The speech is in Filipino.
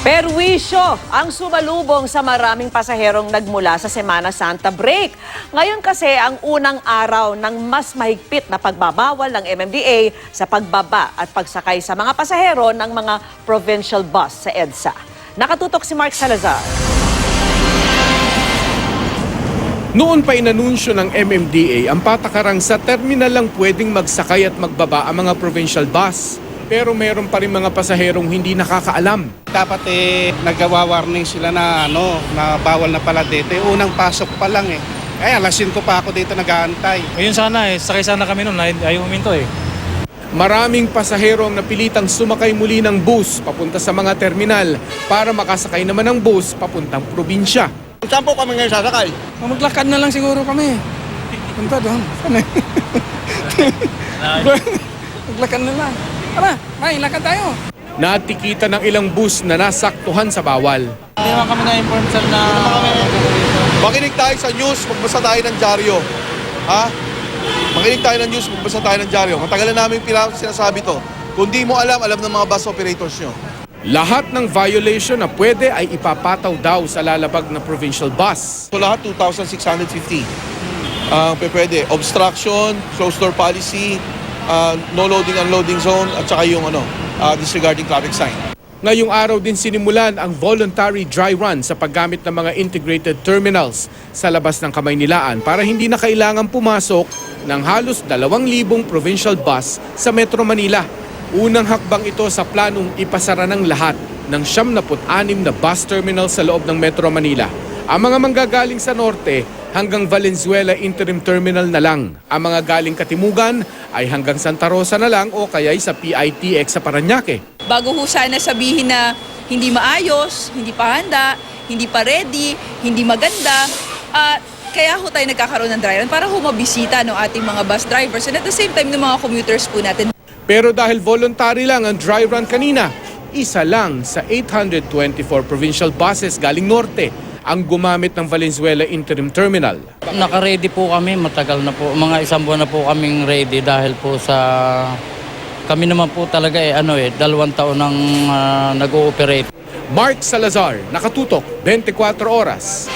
Perwisyo ang sumalubong sa maraming pasaherong nagmula sa Semana Santa break. Ngayon kasi ang unang araw ng mas mahigpit na pagbabawal ng MMDA sa pagbaba at pagsakay sa mga pasahero ng mga provincial bus sa EDSA. Nakatutok si Mark Salazar. Noon pa inanunsyo ng MMDA ang patakarang sa terminal lang pwedeng magsakay at magbaba ang mga provincial bus. Pero meron pa rin mga pasaherong hindi nakakaalam. Dapat nagawa-warning sila na na bawal na pala dito. Unang pasok pa lang Kaya alasin ko pa ako dito nag-aantay. Ayun sana sakay sana kami noon, ayaw huminto Maraming pasahero ang napilitang sumakay muli ng bus papunta sa mga terminal para makasakay naman ng bus papuntang probinsya. Saan po kami ngayon sasakay? Maglakad na lang siguro kami. Punta doon. Maglakad na lang. Tara, lakad tayo. Natikita ng ilang bus na nasaktuhan sa bawal. Hindi naman kami na-inform sir na... Makinig tayo sa news, magbasa tayo ng dyaryo. Ha? Makinig tayo ng news, magbasa tayo ng dyaryo. Matagal na namin sinasabi to. Kung di mo alam ng mga bus operators nyo. Lahat ng violation na pwede ay ipapataw daw sa lalabag na provincial bus. So lahat 2,650. Pwede, obstruction, closed door policy, no loading unloading zone, at saka yung disregarding traffic sign. Ngayong araw din sinimulan ang voluntary dry run sa paggamit ng mga integrated terminals sa labas ng Kamaynilaan para hindi na kailangan pumasok ng halos 2,000 provincial bus sa Metro Manila. Unang hakbang ito sa planong ipasara ng lahat ng 76 na bus terminal sa loob ng Metro Manila. Ang mga manggagaling sa norte hanggang Valenzuela Interim Terminal na lang. Ang mga galing Katimugan ay hanggang Santa Rosa na lang o kaya'y sa PITX sa Parañaque. Bago ho sana sabihin na hindi maayos, hindi pa handa, hindi pa ready, hindi maganda, kaya ho tayo nagkakaroon ng dry run para ho mabisita ng ating mga bus drivers and at the same time ng mga commuters po natin. Pero dahil voluntary lang ang dry run kanina, isa lang sa 824 provincial buses galing norte ang gumamit ng Valenzuela Interim Terminal. Naka-ready po kami, matagal na po. Mga isang buwan na po kaming ready dahil po sa... Kami naman po talaga 2 taon nang nag-ooperate. Mark Salazar, Nakatutok, 24 Oras.